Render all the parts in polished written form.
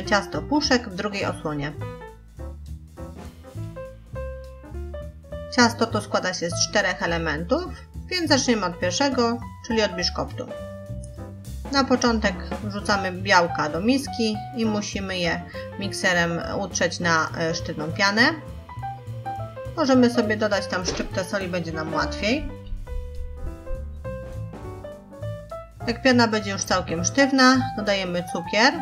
ciasto puszek w drugiej odsłonie. Ciasto to składa się z 4 elementów, więc zaczniemy od pierwszego, czyli od biszkoptu. Na początek wrzucamy białka do miski i musimy je mikserem utrzeć na sztywną pianę. Możemy sobie dodać tam szczyptę soli, będzie nam łatwiej. Jak piana będzie już całkiem sztywna, dodajemy cukier.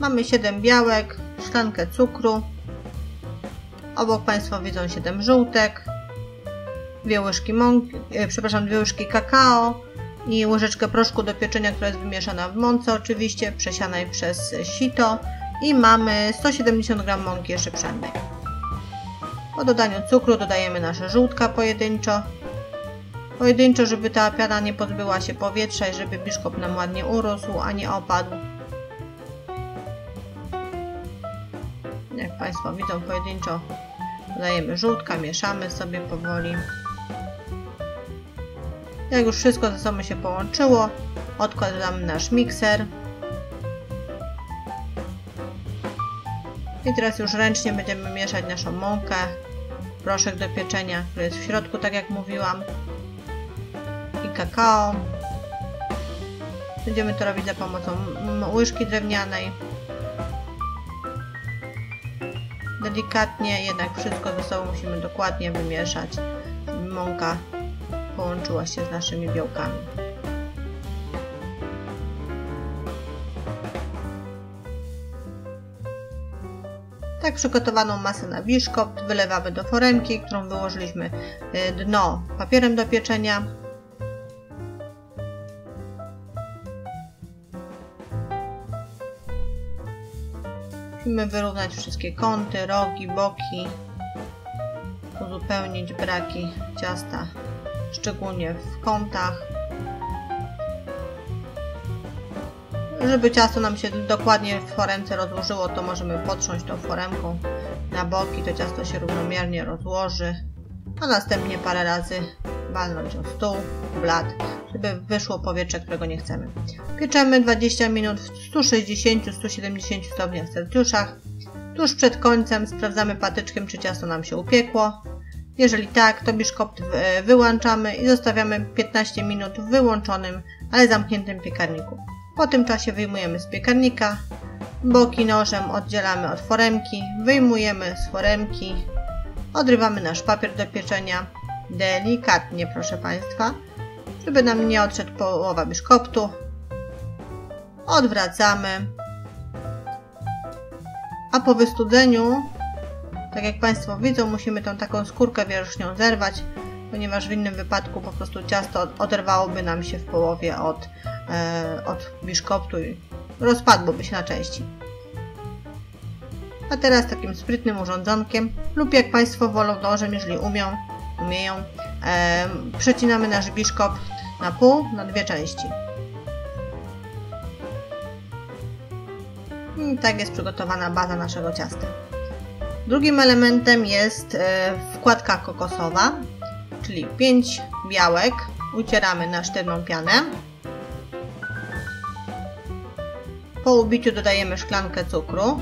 Mamy 7 białek, szklankę cukru. Obok Państwo widzą 7 żółtek, 2 łyżki kakao i łyżeczkę proszku do pieczenia, która jest wymieszana w mące, oczywiście przesianej przez sito, i mamy 170 g mąki jeszcze pszennej. Po dodaniu cukru dodajemy nasze żółtka pojedynczo, żeby ta piana nie pozbyła się powietrza i żeby biszkopt nam ładnie urósł, a nie opadł. Jak Państwo widzą, pojedynczo dodajemy żółtka, mieszamy sobie powoli. Jak już wszystko ze sobą się połączyło, odkładamy nasz mikser. I teraz już ręcznie będziemy mieszać naszą mąkę, proszek do pieczenia, który jest w środku, tak jak mówiłam, i kakao. Będziemy to robić za pomocą łyżki drewnianej. Delikatnie, jednak wszystko ze sobą musimy dokładnie wymieszać, żeby mąka połączyła się z naszymi białkami. Tak przygotowaną masę na biszkopt wylewamy do foremki, którą wyłożyliśmy dno papierem do pieczenia. Musimy wyrównać wszystkie kąty, rogi, boki, uzupełnić braki ciasta, szczególnie w kątach. Żeby ciasto nam się dokładnie w foremce rozłożyło, to możemy potrząść tą foremką na boki, to ciasto się równomiernie rozłoży, a następnie parę razy walnąć o stół, blat, żeby wyszło powietrze, którego nie chcemy. Pieczemy 20 minut w 160-170 stopniach Celsjusza. Tuż przed końcem sprawdzamy patyczkiem, czy ciasto nam się upiekło. Jeżeli tak, to biszkopt wyłączamy i zostawiamy 15 minut w wyłączonym, ale zamkniętym piekarniku. Po tym czasie wyjmujemy z piekarnika, boki nożem oddzielamy od foremki, wyjmujemy z foremki, odrywamy nasz papier do pieczenia, delikatnie, proszę Państwa, żeby nam nie odszedł połowa biszkoptu. Odwracamy, a po wystudzeniu, tak jak Państwo widzą, musimy tą taką skórkę wierzchnią zerwać, ponieważ w innym wypadku po prostu ciasto oderwałoby nam się w połowie od biszkoptu i rozpadłoby się na części. A teraz takim sprytnym urządzonkiem, lub jak Państwo wolą nożem, jeżeli umieją, przecinamy nasz biszkopt na pół, na 2 części. I tak jest przygotowana baza naszego ciasta. Drugim elementem jest wkładka kokosowa, czyli 5 białek ucieramy na sztywną pianę. Po ubiciu dodajemy szklankę cukru.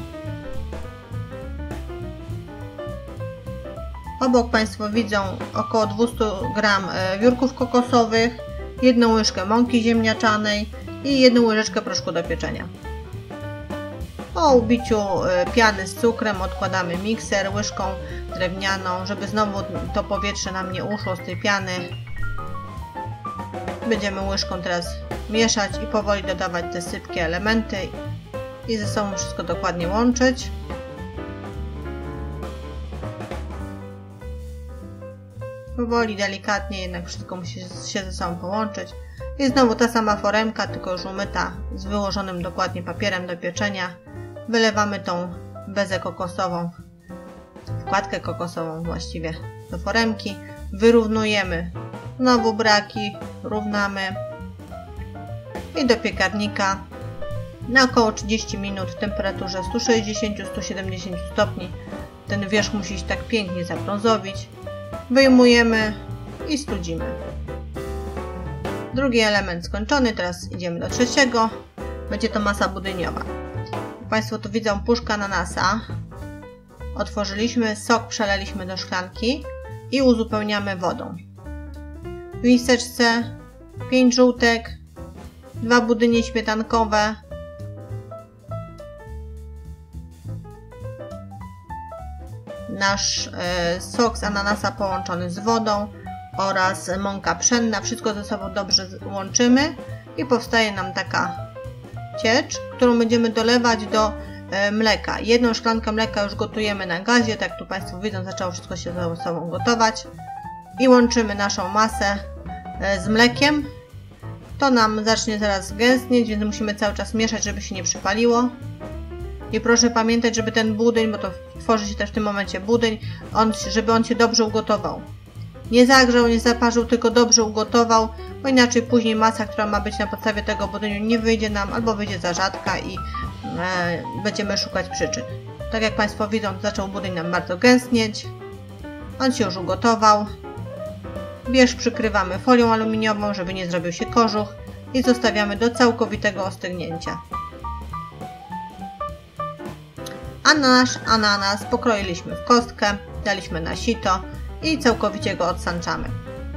Obok Państwo widzą około 200 g wiórków kokosowych, 1 łyżkę mąki ziemniaczanej i 1 łyżeczkę proszku do pieczenia. Po ubiciu piany z cukrem odkładamy mikser łyżką drewnianą, żeby znowu to powietrze nam nie uszło z tej piany. Będziemy łyżką teraz mieszać i powoli dodawać te sypkie elementy i ze sobą wszystko dokładnie łączyć. Powoli, delikatnie, jednak wszystko musi się ze sobą połączyć. I znowu ta sama foremka, tylko już umyta, z wyłożonym dokładnie papierem do pieczenia. Wylewamy tą bezę kokosową, wkładkę kokosową właściwie, do foremki. Wyrównujemy znowu braki, równamy i do piekarnika na około 30 minut w temperaturze 160-170 stopni. Ten wierzch musi się tak pięknie zabrązowić. Wyjmujemy i studzimy. Drugi element skończony, teraz idziemy do trzeciego. będzie to masa budyniowa. Jak Państwo tu widzą, puszkę ananasa. Otworzyliśmy, sok przeleliśmy do szklanki i uzupełniamy wodą. W miseczce 5 żółtek, 2 budynie śmietankowe, nasz sok z ananasa połączony z wodą oraz mąka pszenna. Wszystko ze sobą dobrze łączymy i powstaje nam taka ciecz, którą będziemy dolewać do mleka. Jedną szklankę mleka już gotujemy na gazie, tak jak tu Państwo widzą, zaczęło wszystko się ze sobą gotować. I łączymy naszą masę z mlekiem. To nam zacznie zaraz gęstnieć, więc musimy cały czas mieszać, żeby się nie przypaliło. I proszę pamiętać, żeby ten budyń, bo to tworzy się też w tym momencie budyń, żeby on się dobrze ugotował. Nie zagrzał, nie zaparzył, tylko dobrze ugotował, bo inaczej później masa, która ma być na podstawie tego budyniu, nie wyjdzie nam albo wyjdzie za rzadka i będziemy szukać przyczyn. Tak jak Państwo widzą, zaczął budyń nam bardzo gęstnieć. On się już ugotował. Wierzch przykrywamy folią aluminiową, żeby nie zrobił się kożuch i zostawiamy do całkowitego ostygnięcia. A nasz ananas pokroiliśmy w kostkę, daliśmy na sito i całkowicie go odsączamy.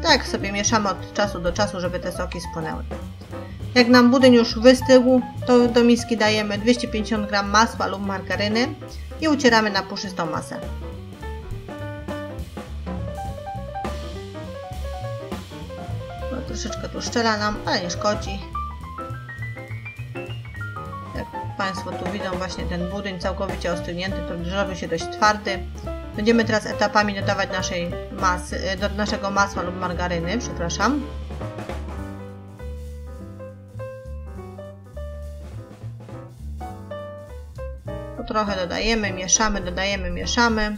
Tak sobie mieszamy od czasu do czasu, żeby te soki spłynęły. Jak nam budyń już wystygł, to do miski dajemy 250 g masła lub margaryny i ucieramy na puszystą masę. No, troszeczkę tu szczela nam, ale nie szkodzi. Jak Państwo tu widzą, właśnie ten budyń całkowicie ostygnięty, to zrobił się dość twardy. Będziemy teraz etapami dodawać do naszego masła lub margaryny, przepraszam. To trochę dodajemy, mieszamy.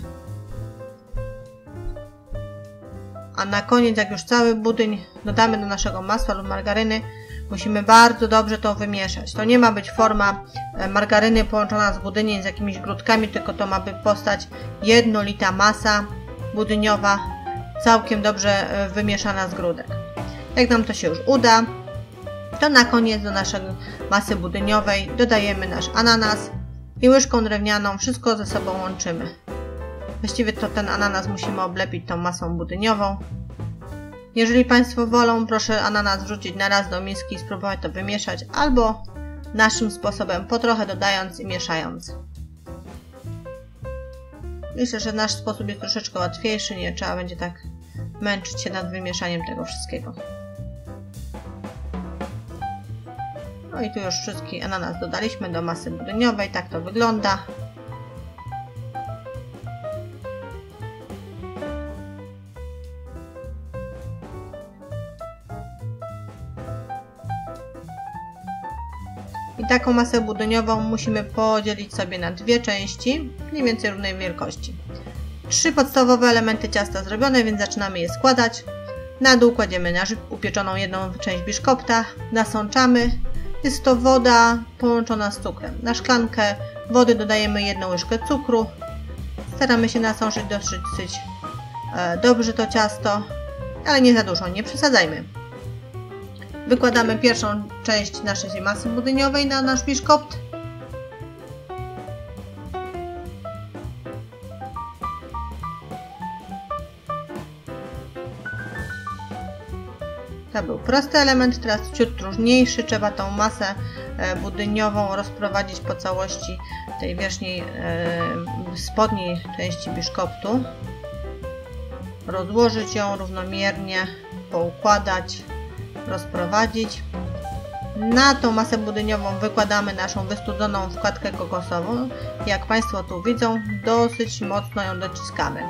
A na koniec, jak już cały budyń dodamy do naszego masła lub margaryny, musimy bardzo dobrze to wymieszać. To nie ma być forma margaryny połączona z budyniem z jakimiś grudkami, tylko to ma powstać jednolita masa budyniowa, całkiem dobrze wymieszana z grudek. Jak nam to się już uda, to na koniec do naszej masy budyniowej dodajemy nasz ananas i łyżką drewnianą wszystko ze sobą łączymy. Właściwie to ten ananas musimy oblepić tą masą budyniową. Jeżeli Państwo wolą, proszę ananas wrzucić na raz do miski i spróbować to wymieszać, albo naszym sposobem, po trochę dodając i mieszając. Myślę, że nasz sposób jest troszeczkę łatwiejszy, nie trzeba będzie tak męczyć się nad wymieszaniem tego wszystkiego. No i tu już wszystki ananas dodaliśmy do masy budyniowej, tak to wygląda. I taką masę budyniową musimy podzielić sobie na dwie części, mniej więcej równej wielkości. 3 podstawowe elementy ciasta zrobione, więc zaczynamy je składać. Na dół kładziemy upieczoną jedną część biszkopta, nasączamy. Jest to woda połączona z cukrem. Na szklankę wody dodajemy 1 łyżkę cukru. Staramy się nasączyć dosyć dobrze to ciasto, ale nie za dużo, nie przesadzajmy. Wykładamy pierwszą część naszej masy budyniowej na nasz biszkopt. To był prosty element, teraz ciut trudniejszy. Trzeba tą masę budyniową rozprowadzić po całości tej wierzchniej, spodniej części biszkoptu. Rozłożyć ją równomiernie, poukładać, rozprowadzić. Na tą masę budyniową wykładamy naszą wystudzoną wkładkę kokosową. Jak Państwo tu widzą, dosyć mocno ją dociskamy.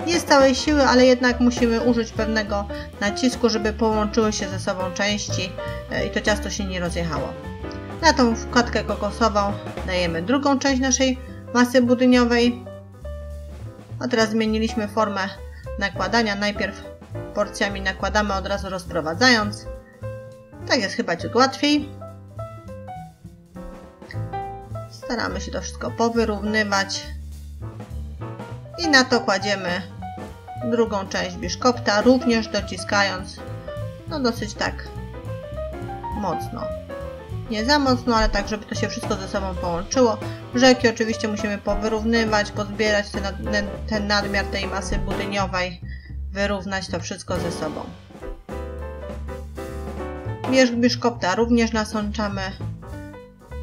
Nie z całej siły, ale jednak musimy użyć pewnego nacisku, żeby połączyły się ze sobą części i to ciasto się nie rozjechało. Na tą wkładkę kokosową dajemy drugą część naszej masy budyniowej. A teraz zmieniliśmy formę nakładania. Najpierw porcjami nakładamy, od razu rozprowadzając. Tak jest chyba ciut łatwiej. Staramy się to wszystko powyrównywać. I na to kładziemy drugą część biszkopta, również dociskając, no dosyć tak mocno. nie za mocno, ale tak, żeby to się wszystko ze sobą połączyło. Brzegi oczywiście musimy powyrównywać, pozbierać ten nadmiar tej masy budyniowej, wyrównać to wszystko ze sobą. Wierzch biszkopta również nasączamy.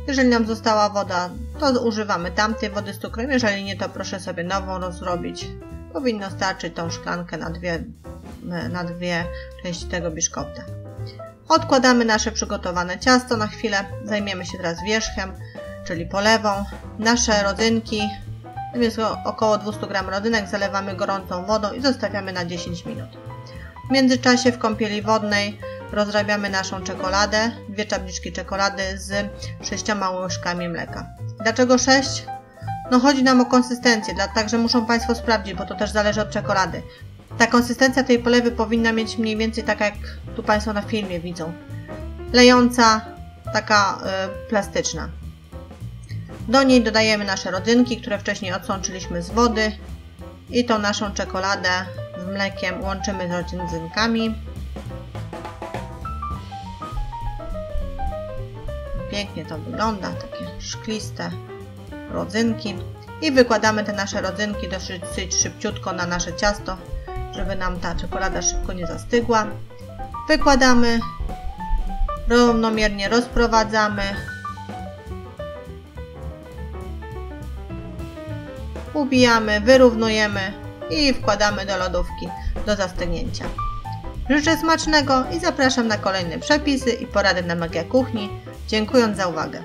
Jeżeli nam została woda, to używamy tamtej wody z cukrem. Jeżeli nie, to proszę sobie nową rozrobić. Powinno starczyć tą szklankę na dwie części tego biszkopta. Odkładamy nasze przygotowane ciasto na chwilę. Zajmiemy się teraz wierzchem, czyli polewą. Nasze rodzynki, jest około 200 g rodzynek, zalewamy gorącą wodą i zostawiamy na 10 minut. W międzyczasie w kąpieli wodnej rozrabiamy naszą czekoladę, 2 tabliczki czekolady z 6 łyżkami mleka. Dlaczego 6? No chodzi nam o konsystencję, także muszą Państwo sprawdzić, bo to też zależy od czekolady. Ta konsystencja tej polewy powinna mieć mniej więcej tak, jak tu Państwo na filmie widzą. Lejąca, taka plastyczna. Do niej dodajemy nasze rodzynki, które wcześniej odsączyliśmy z wody i tą naszą czekoladę z mlekiem łączymy z rodzynkami. Pięknie to wygląda, takie szkliste rodzynki. I wykładamy te nasze rodzynki dosyć szybciutko na nasze ciasto, żeby nam ta czekolada szybko nie zastygła. Wykładamy, równomiernie rozprowadzamy. Ubijamy, wyrównujemy i wkładamy do lodówki do zastygnięcia. Życzę smacznego i zapraszam na kolejne przepisy i porady na Magia Kuchni. Dziękując za uwagę.